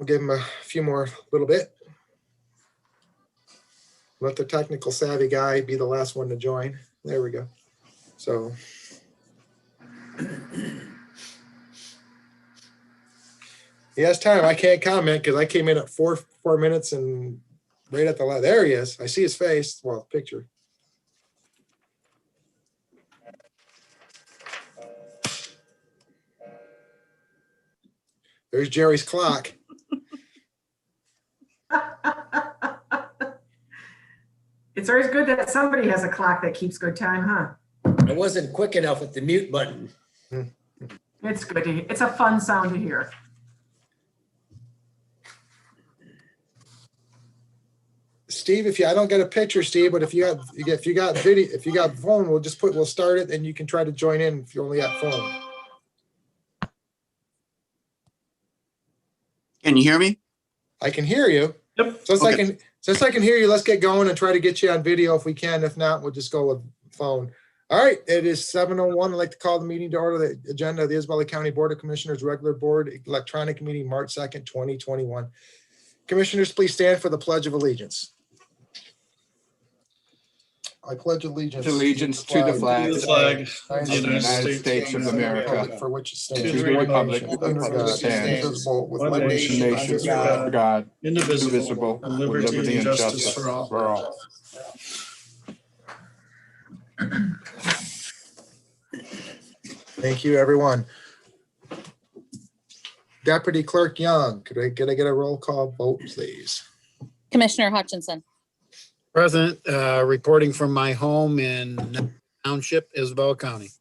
give them a few more little bit. Let the technical savvy guy be the last one to join. There we go. So. He has time. I can't comment because I came in at 4 minutes and right at the last. There he is. I see his face. Well, picture. There's Jerry's clock. It's always good that somebody has a clock that keeps good time, huh? I wasn't quick enough with the mute button. It's good to hear. It's a fun sound to hear. Steve, I don't get a picture, Steve, but if you got video, if you got phone, we'll start it and you can try to join in if you only got phone. Can you hear me? I can hear you. Yep. Since I can hear you, let's get going and try to get you on video if we can. If not, we'll just go with phone. All right, it is 7:01. I'd like to call the meeting to order. The agenda of the Isabella County Board of Commissioners regular board electronic meeting, March 2nd, 2021. Commissioners, please stand for the Pledge of Allegiance. I pledge allegiance to the flag of the United States of America, for which it to stands, the republic under for God, which it stands, indivisible, with one liberty nation, and nations justice for all. under God, indivisible, with liberty and justice for all. Thank you, everyone. Deputy Clerk Young, could I get a roll call vote, please? Commissioner Hutchinson. Present, reporting from my home in Township, Isabella County.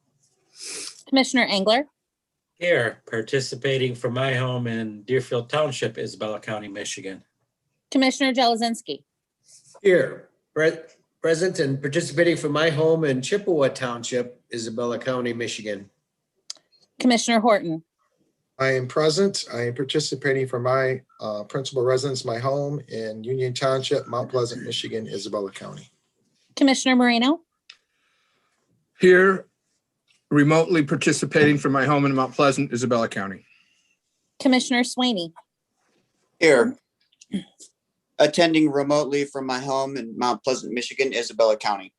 Commissioner Engler. Here, participating from my home in Deerfield Township, Isabella County, Michigan. Commissioner Jelezinski. Here, present and participating from my home in Chippewa Township, Isabella County, Michigan. Commissioner Horton. I am present. I am participating from my principal residence, my home in Union Township, Mount Pleasant, Michigan, Isabella County. Commissioner Moreno. here remotely participating from my home in Mount Pleasant, Isabella County. Commissioner Swaney. Here. Attending remotely from my home in Mount Pleasant, Michigan, Isabella County.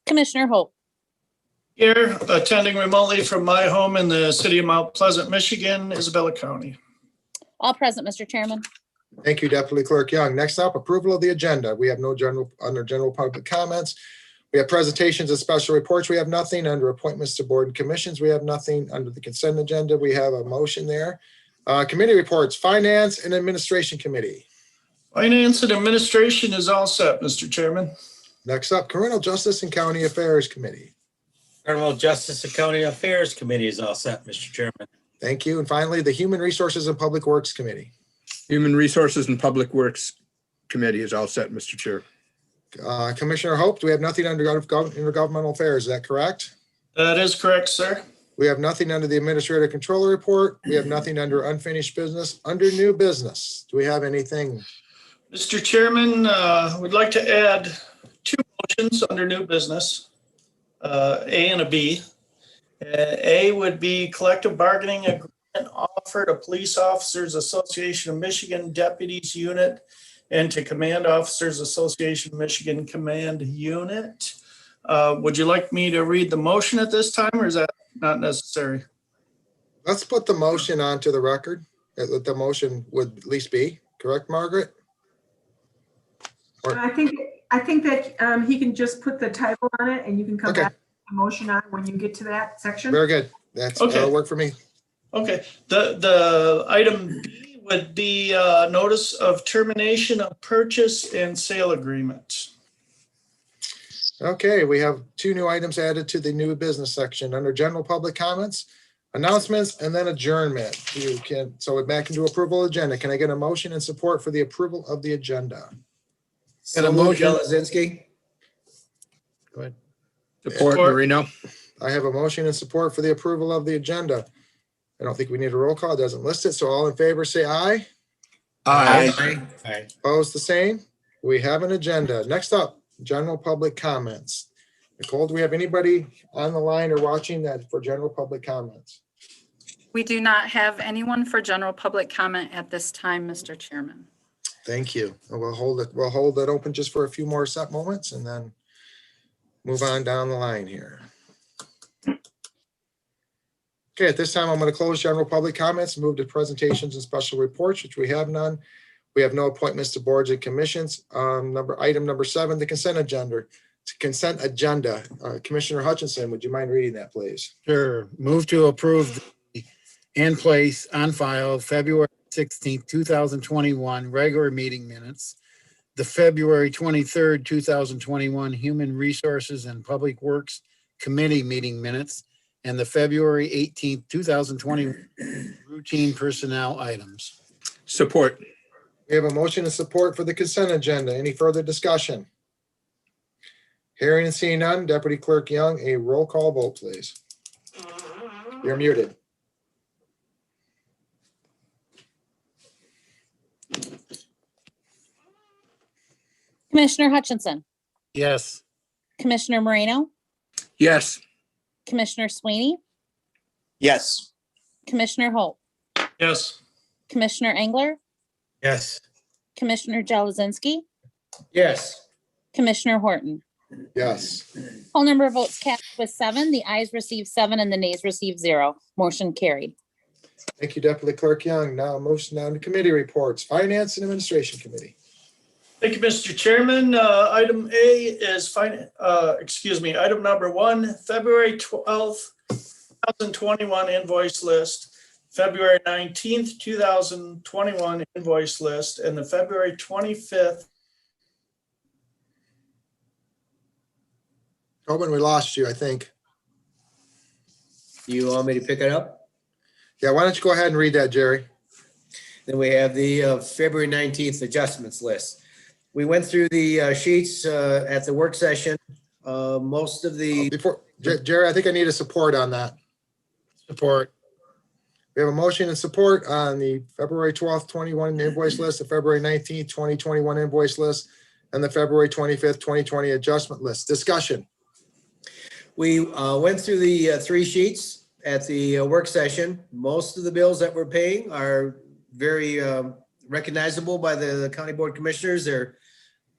Commissioner Hope. Here, attending remotely from my home in the city of Mount Pleasant, Michigan, Isabella County. All present, Mr. Chairman. Thank you, Deputy Clerk Young. Next up, approval of the agenda. We have no under general public comments. We have presentations and special reports. We have nothing. Under appointments to board and commissions, we have nothing. Under the consent agenda, we have a motion there. Committee reports, Finance and Administration Committee. Finance and Administration is all set, Mr. Chairman. Next up, Criminal Justice and County Affairs Committee. Criminal Justice and County Affairs Committee is all set, Mr. Chairman. Thank you. And finally, the Human Resources and Public Works Committee. Human Resources and Public Works Committee is all set, Mr. Chair. Commissioner Hope, do we have nothing under intergovernmental affairs? Is that correct? That is correct, sir. We have nothing under the Administrator Controller Report. We have nothing under unfinished business. Under new business, do we have anything? Mr. Chairman, we'd like to add two motions under new business, A and a B. A would be collective bargaining agreement offer to Police Officers Association of Michigan Deputies Unit and to Command Officers Association of Michigan Command Unit. Would you like me to read the motion at this time, or is that not necessary? Let's put the motion onto the record. That the motion would at least be correct, Margaret? I think that he can just put the title on it and you can come Okay. back to the motion on when you get to that section. Very good. That'll work for me. Okay, the item B would be notice of termination of purchase and sale agreement. Okay, we have two new items added to the new business section under general public comments, announcements, and then adjournment. So we're back into approval agenda. Can I get a motion and support for the approval of the agenda? And a motion, Jelezinski. Go ahead. Support, Marino. I have a motion and support for the approval of the agenda. I don't think we need a roll call. It doesn't list it. So all in favor, say aye. Aye. Aye. Opposed, the same. We have an agenda. Next up, general public comments. Nicole, do we have anybody on the line or watching that for general public comments? We do not have anyone for general public comment at this time, Mr. Chairman. Thank you. And we'll hold it open just for a few more set moments and then move on down the line here. Okay, at this time, I'm going to close general public comments, move to presentations and special reports, which we have none. We have no appointments to boards and commissions. Item number 7, the consent agenda. Commissioner Hutchinson, would you mind reading that, please? Sure. Move to approve the and place on file February 16th, 2021 regular meeting minutes, the February 23rd, 2021 Human Resources and Public Works Committee meeting minutes, and the February 18th, 2020 routine personnel items. Support. We have a motion and support for the consent agenda. Any further discussion? Hearing and seeing none, Deputy Clerk Young, a roll call vote, please. You're muted. Commissioner Hutchinson, Yes. Commissioner Moreno, Yes. Commissioner Sweeney, Yes. Commissioner Holt, Yes. Commissioner Engler, Yes. Commissioner Jelazinski, Yes. Commissioner Horton. Yes. Whole number of votes cast was 7. The ayes received 7 and the nays received 0. Motion carried. Thank you, Deputy Clerk Young. Now motion on to committee reports. Finance and Administration Committee. Thank you, Mr. Chairman. Item A is item number 1, February 12th, 2021 invoice list, February 19th, 2021 invoice list, and the February 25th. Tobin, we lost you, I think. You want me to pick it up? Yeah, why don't you go ahead and read that, Jerry? Then we have the February 19th adjustments list. We went through the sheets at the work session. Most of the Jerry, I think I need a support on that. Support. We have a motion and support on the February 12th, 21 invoice list, the February 19th, 2021 invoice list, and the February 25th, 2020 adjustment list. Discussion. We went through the 3 sheets at the work session. Most of the bills that we're paying are very recognizable by the County Board Commissioners. They're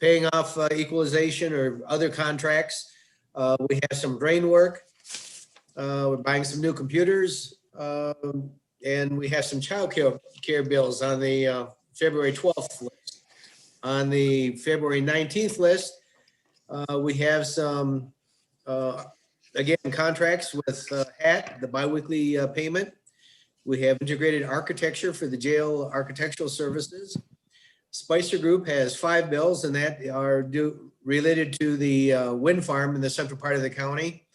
paying off equalization or other contracts. We have some drain work. We're buying some new computers. And we have some child care bills on the February 12th list. On the February 19th list, we have some, again, contracts with HAT, the biweekly payment. We have integrated architecture for the jail architectural services. Spicer Group has 5 bills, and that are related to the wind farm in the central part of the county.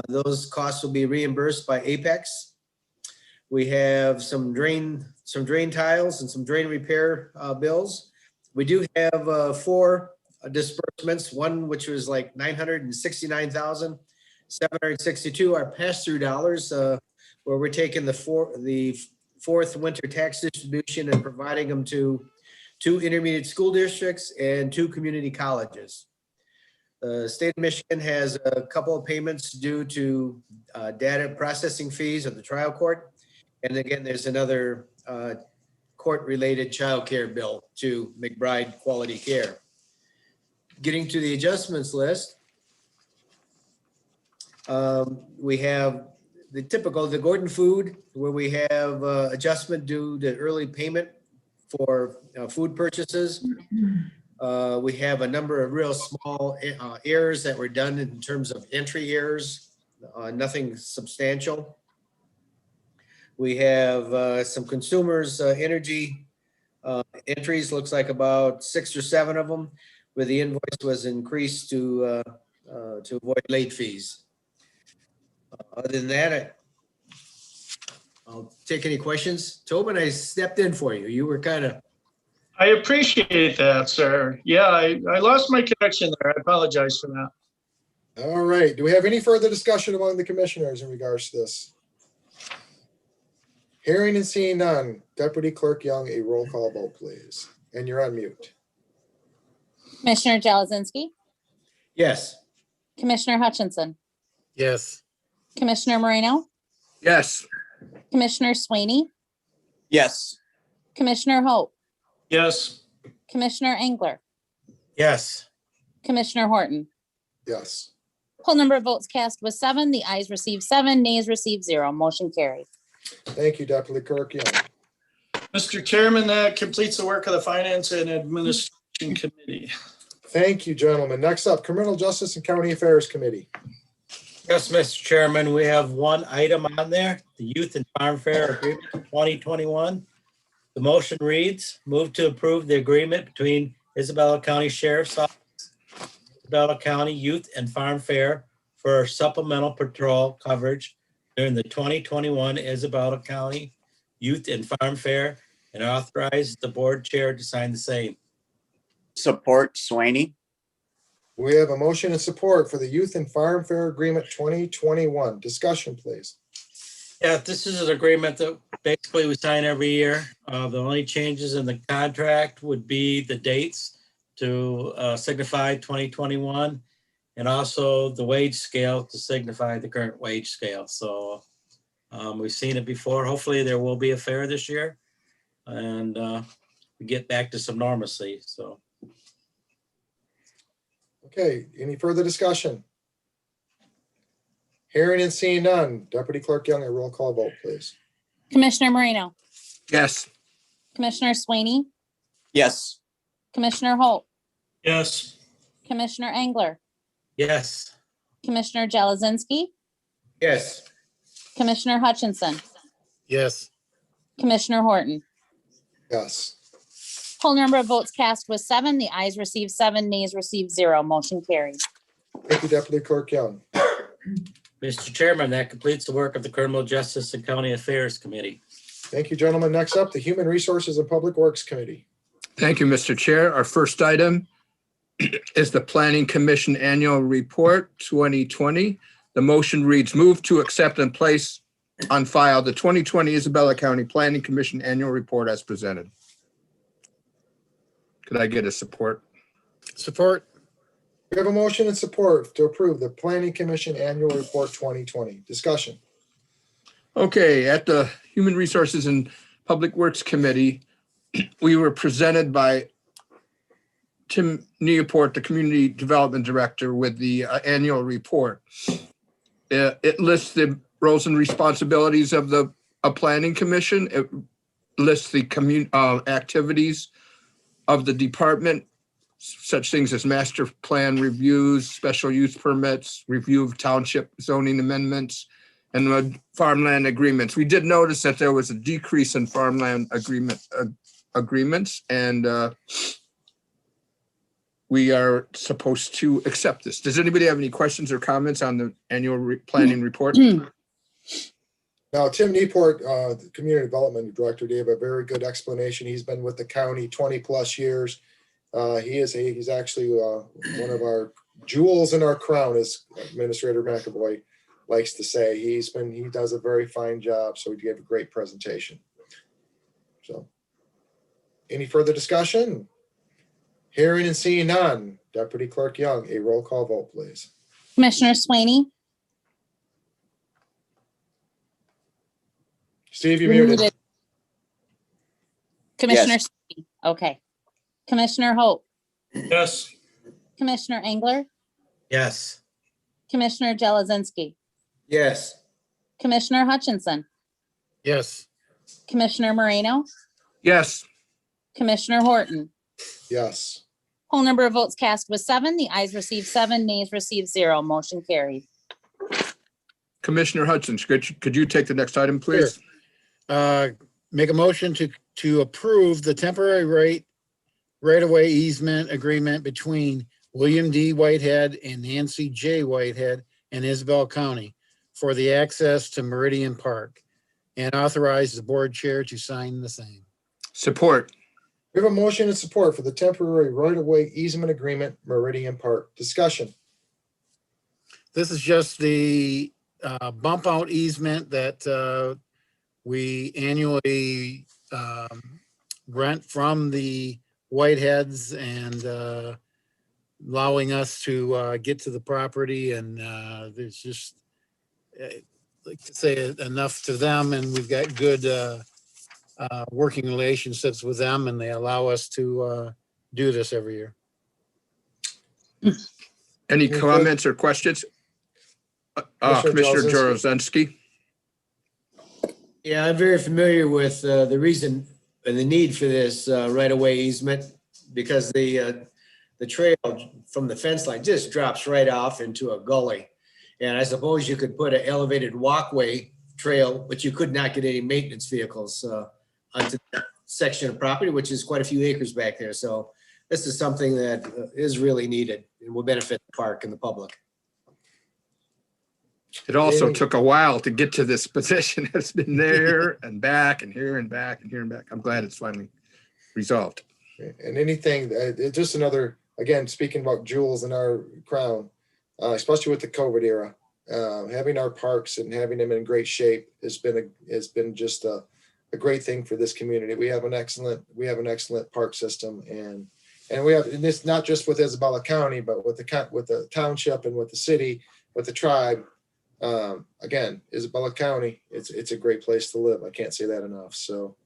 Those costs will be reimbursed by Apex. We have some drain tiles and some drain repair bills. We do have 4 disbursements, one which was like $969,762 are pass-through dollars, where we're taking the fourth winter tax distribution and providing them to 2 intermediate school districts and 2 community colleges. The state of Michigan has a couple of payments due to data processing fees of the trial court. And again, there's another court-related child care bill to McBride Quality Care. Getting to the adjustments list, we have the typical, the Gordon Food, where we have adjustment due to early payment for food purchases. We have a number of real small errors that were done in terms of entry errors, nothing substantial. We have some consumers energy entries, looks like about 6 or 7 of them, where the invoice was increased to avoid late fees. Other than that, I'll take any questions. Tobin, I stepped in for you. You were kind of. I appreciate that, sir. Yeah, I lost my connection there. I apologize for that. All right. Do we have any further discussion among the commissioners in regards to this? Hearing and seeing none, Deputy Clerk Young, a roll call vote, please. And you're on mute. Commissioner Jelazinski, Yes. Commissioner Hutchinson, Yes. Commissioner Moreno, Yes. Commissioner Swaney, Yes. Commissioner Hope, Yes. Commissioner Engler, Yes. Commissioner Horton. Yes. Whole number of votes cast was 7. The ayes received 7, nays received 0. Motion carried. Thank you, Deputy Clerk Young. Mr. Chairman, that completes the work of the Finance and Administration Committee. Thank you, gentlemen. Next up, Criminal Justice and County Affairs Committee. Yes, Mr. Chairman, we have one item on there, the Youth and Farm Fair Agreement 2021. The motion reads, move to approve the agreement between Isabella County Sheriff's Office, Isabella County Youth and Farm Fair for supplemental patrol coverage during the 2021 Isabella County Youth and Farm Fair and authorize the board chair to sign the same. Support Swaney. We have a motion and support for the Youth and Farm Fair Agreement 2021. Discussion, please. Yeah, this is an agreement that basically we sign every year. The only changes in the contract would be the dates to signify 2021 and also the wage scale to signify the current wage scale. So we've seen it before. Hopefully there will be a fair this year and we get back to some normalcy. So. Okay, any further discussion? Hearing and seeing none. Deputy Clerk Young, a roll call vote, please. Commissioner Moreno, Yes. Commissioner Swaney, Yes. Commissioner Hope, Yes. Commissioner Engler, Yes. Commissioner Jelazinski, Yes. Commissioner Hutchinson, Yes. Commissioner Horton. Yes. Whole number of votes cast was 7. The ayes received 7, nays received 0. Motion carried. Thank you, Deputy Clerk Young. Mr. Chairman, that completes the work of the Criminal Justice and County Affairs Committee. Thank you, gentlemen. Next up, the Human Resources and Public Works Committee. Thank you, Mr. Chair. Our first item is the Planning Commission Annual Report 2020. The motion reads, move to accept and place on file the 2020 Isabella County Planning Commission Annual Report as presented. Could I get a support? Support. We have a motion and support to approve the Planning Commission Annual Report 2020. Discussion. Okay, at the Human Resources and Public Works Committee, we were presented by Tim Neoport, the Community Development Director, with the annual report. It lists the roles and responsibilities of the Planning Commission. It lists the activities of the department, such things as master plan reviews, special use permits, review of township zoning amendments, and farmland agreements. We did notice that there was a decrease in farmland agreements, and we are supposed to accept this. Does anybody have any questions or comments on the annual planning report? Now, Tim Newport, the Community Development Director, gave a very good explanation. He's been with the county 20 plus years. He's actually one of our jewels in our crown, as Administrator McAvoy likes to say. He does a very fine job, so he gave a great presentation. So, any further discussion? Hearing and seeing none. Deputy Clerk Young, a roll call vote, please. Commissioner Swaney, Steve, you're muted. Commissioner Swaney, okay. Commissioner Hope, Yes. Commissioner Engler, Yes. Commissioner Jelazinski, Yes. Commissioner Hutchinson, Yes. Commissioner Moreno, Yes. Commissioner Horton. Yes. Whole number of votes cast was 7. The ayes received 7, nays received 0. Motion carried. Commissioner Hudson, could you take the next item, please? Make a motion to approve the temporary right-of-way easement agreement between William D. Whitehead and Nancy J. Whitehead in Isabel County for the access to Meridian Park, and authorize the board chair to sign the same. Support. We have a motion and support for the temporary right-of-way easement agreement, Meridian Park. Discussion. This is just the bump out easement that we annually rent from the Whiteheads, and allowing us to get to the property. And there's just like to say enough to them, and we've got good working relationships with them, and they allow us to do this every year. Any further- comments or questions? Commissioner Commissioner Jarozinski. Jarozinski? Yeah, I'm very familiar with the reason and the need for this right-of-way easement because the trail from the fence line just drops right off into a gully. And I suppose you could put an elevated walkway trail, but you could not get any maintenance vehicles onto that section of property, which is quite a few acres back there. So this is something that is really needed and will benefit the park and the public. It also Jamie. took a while to get to this position. It's been there and back and here and back and here and back. I'm glad it's finally resolved. And anything, just another, again, speaking about jewels in our crown, especially with the COVID era, having our parks and having them in great shape has been just a great thing for this community. We have an excellent park system, and this not just with Isabella County, but with the township and with the city, with the tribe. Again, Isabella County, it's a great place to live. I can't say that enough. So,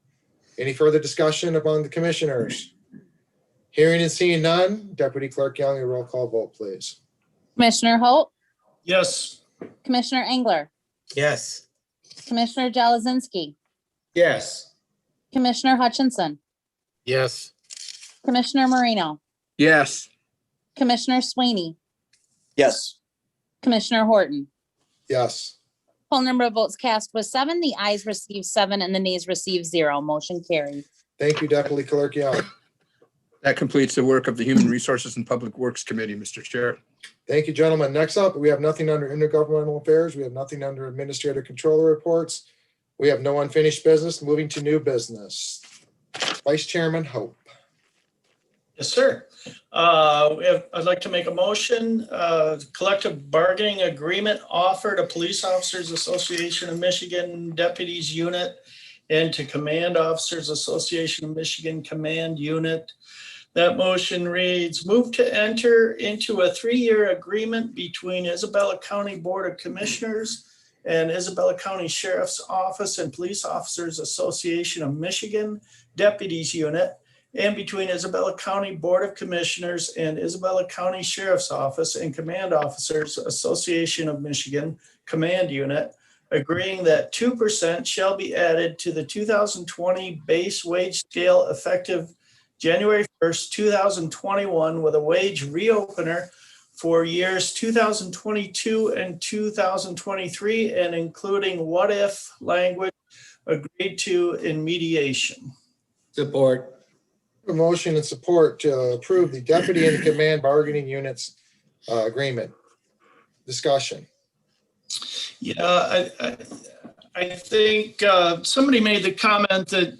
any further discussion among the commissioners? Hearing and seeing none, Deputy Clerk Young, a roll call vote, please. Commissioner Holt, Yes. Commissioner Engler, Yes. Commissioner Jalazinski, Yes. Commissioner Hutchinson, Yes. Commissioner Marino, Yes, Commissioner Sweeney, Yes. Commissioner Horton. Yes. Full number of votes cast was 7. The ayes received 7 and the nays received 0. Motion carried. Thank you, Deputy Clerk Young. that completes the work of the Human Resources and Public Works Committee, Mr. Chair. Thank you, gentlemen. Next up, we have nothing under intergovernmental affairs. We have nothing under administrator controller reports. We have no unfinished business. Moving to new business. Vice Chairman Hope. Yes, sir. I'd like to make a motion, collective bargaining agreement offer to Police Officers Association of Michigan Deputies Unit and to Command Officers Association of Michigan Command Unit. That motion reads, move to enter into a 3-year agreement between Isabella County Board of Commissioners and Isabella County Sheriff's Office and Police Officers Association of Michigan Deputies Unit and between Isabella County Board of Commissioners and Isabella County Sheriff's Office and Command Officers Association of Michigan Command Unit, agreeing that 2% shall be added to the 2020 base wage scale effective January 1st, 2021, with a wage reopener for years 2022 and 2023, and including what if language agreed to in mediation. Support. A motion and support to approve the deputy and command bargaining units agreement. Discussion. Yeah, I think somebody made the comment that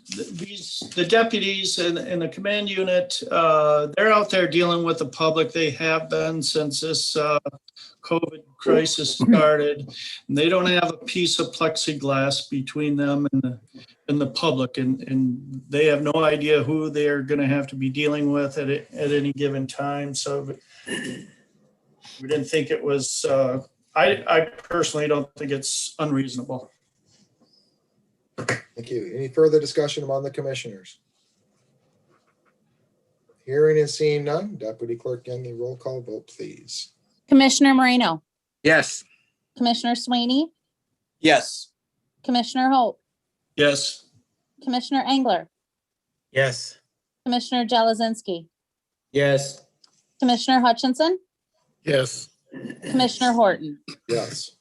the deputies and the command unit, they're out there dealing with the public. They have been since this COVID crisis started. And they don't have a piece of plexiglass between them and the public, and they have no idea who they're going to have to be dealing with at any given time. So we didn't think it was. I personally don't think it's unreasonable. Thank you. Any further discussion among the commissioners? Hearing and seeing none, Deputy Clerk Young, a roll call vote, please. Commissioner Marino, Yes, Commissioner Sweeney, Yes. Commissioner Holt, Yes. Commissioner Engler, Yes. Commissioner Jalazinski, Yes. Commissioner Hutchinson, Yes. Commissioner Horton. Yes.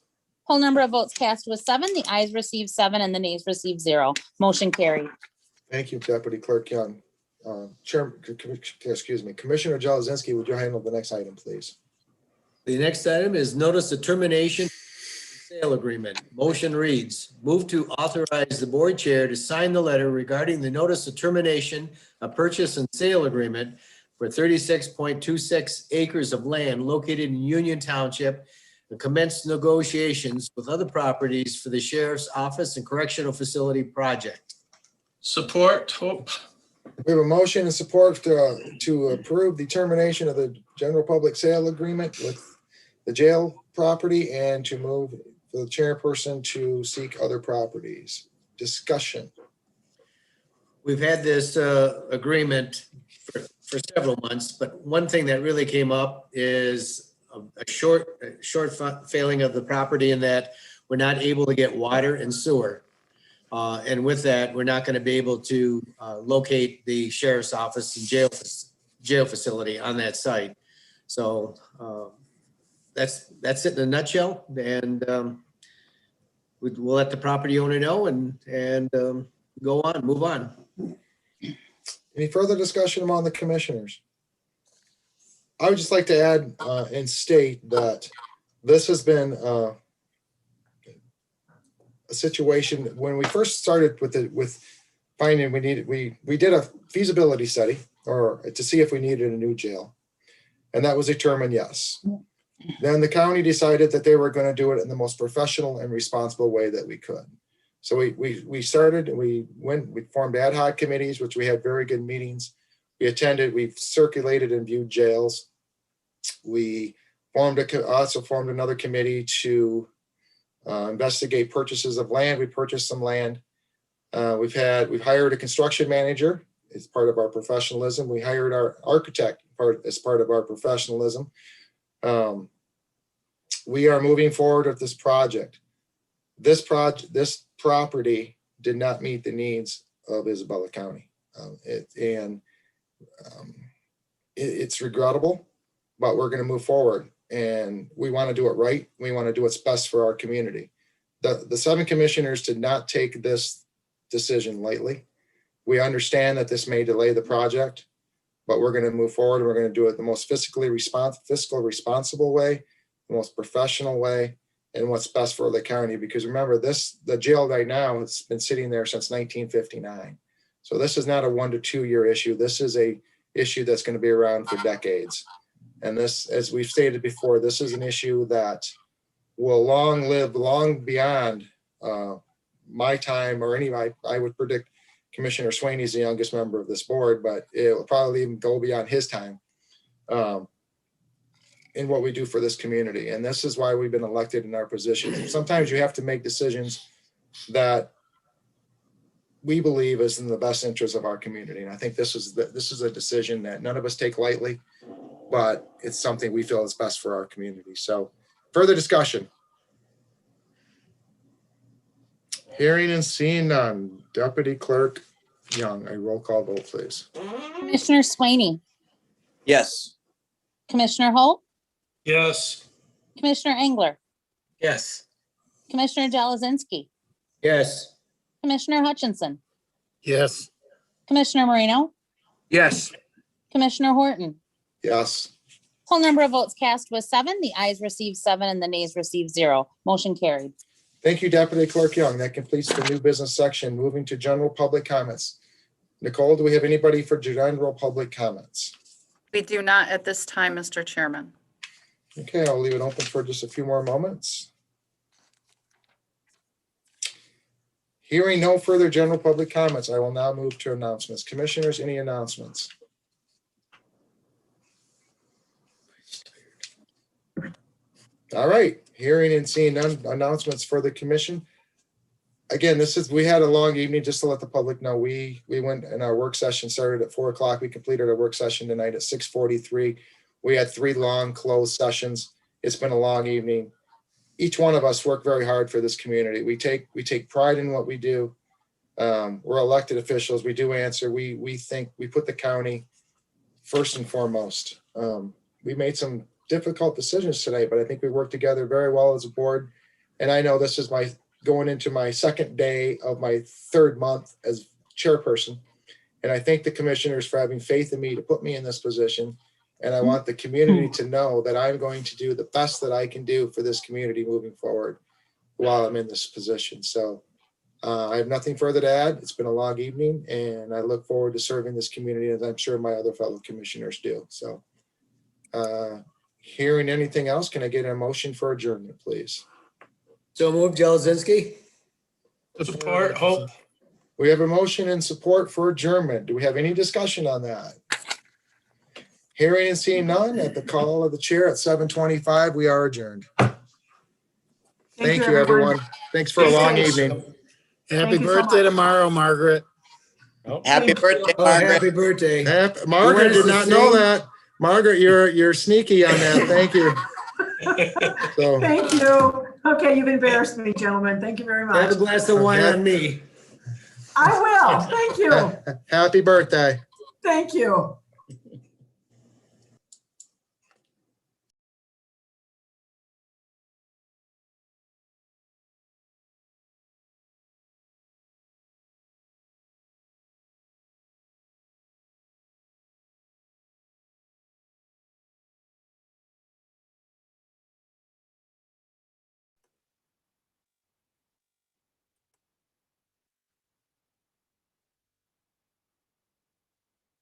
Whole number of votes cast was 7. The ayes received 7 and the nays received 0. Motion carried. Thank you, Deputy Clerk Young. Commissioner Jalazinski, would you handle the next item, please? The next item is notice of termination sale agreement. Motion reads, move to authorize the board chair to sign the letter regarding the notice of termination of purchase and sale agreement for 36.26 acres of land located in Union Township and commence negotiations with other properties for the sheriff's office and correctional facility project. Support. Hope. We have a motion and support to approve the termination of the general public sale agreement with the jail property and to move for the chairperson to seek other properties. Discussion. We've had this agreement for several months, but one thing that really came up is a short failing of the property in that we're not able to get water and sewer. And with that, we're not going to be able to locate the sheriff's office and jail facility on that site. So that's it in a nutshell. And we'll let the property owner know and go on, move on. Any further discussion among the commissioners? I would just like to add and state that this has been a situation when we first started with finding we did a feasibility study or to see if we needed a new jail. And that was determined yes. Then the county decided that they were going to do it in the most professional and responsible way that we could. So we formed ad hoc committees, which we had very good meetings. We've circulated and viewed jails. We also formed another committee to investigate purchases of land. We purchased some land. We've hired a construction manager as part of our professionalism. We hired our architect as part of our professionalism. We are moving forward with this project. This property did not meet the needs of Isabella County. It's regrettable, but we're going to move forward and we want to do it right. We want to do what's best for our community. The 7 commissioners did not take this decision lightly. We understand that this may delay the project, but we're going to move forward. We're going to do it the most fiscal responsible way, the most professional way, and what's best for the county. Because remember, the jail right now has been sitting there since 1959. So this is not a 1 to 2 year issue. This is a issue that's going to be around for decades. And this, as we've stated before, this is an issue that will live long beyond my time or I would predict Commissioner Swaney is the youngest member of this board, but it will probably even go beyond his time in what we do for this community. And this is why we've been elected in our positions. Sometimes you have to make decisions that we believe is in the best interest of our community. And I think this is a decision that none of us take lightly, but it's something we feel is best for our community. So further discussion. Hearing and seeing none. Deputy Clerk Young, a roll call vote, please. Commissioner Swaney, Yes. Commissioner Holt, Yes. Commissioner Engler, Yes. Commissioner Jelazinski, Yes. Commissioner Hutchinson, Yes. Commissioner Marino, Yes. Commissioner Horton. Yes. Whole number of votes cast was 7. The ayes received 7 and the nays received 0. Motion carried. Thank you, Deputy Clerk Young. That completes the new business section. Moving to general public comments. Nicole, do we have anybody for general public comments? We do not at this time, Mr. Chairman. Okay, I'll leave it open for just a few more moments. Hearing no further general public comments, I will now move to announcements. Commissioners, any announcements? All right, hearing and seeing none announcements for the commission. Again, we had a long evening, just to let the public know. We went and our work session started at 4 o'clock. We completed our work session tonight at 6:43. We had 3 long closed sessions. It's been a long evening. Each one of us work very hard for this community. We take pride in what we do. We're elected officials. We do answer. We think we put the county first and foremost. We made some difficult decisions tonight, but I think we worked together very well as a board. And I know this is going into my second day of my 3rd month as chairperson. And I thank the commissioners for having faith in me to put me in this position. And I want the community to know that I'm going to do the best that I can do for this community moving forward while I'm in this position. So I have nothing further to add. It's been a long evening and I look forward to serving this community, as I'm sure my other fellow commissioners do. So hearing anything else, can I get a motion for adjournment, please? So moved, Jelazinski. Support, Hope. We have a motion and support for adjournment. Do we have any discussion on that? Hearing and seeing none, at the call of the chair at 7:25, we are adjourned. Thank you, everyone. Thanks for a Be long safe. evening. Happy Thank you so birthday much. tomorrow, Margaret. Happy Thank birthday, Oh, Margaret. happy birthday. Margaret us did to not know sing? that. Margaret, you're sneaky on that. Thank you. So, Thank you. Okay, you've embarrassed me, gentlemen. Thank you very Have much. a glass of wine on me. I will. Thank you. happy birthday. Thank you.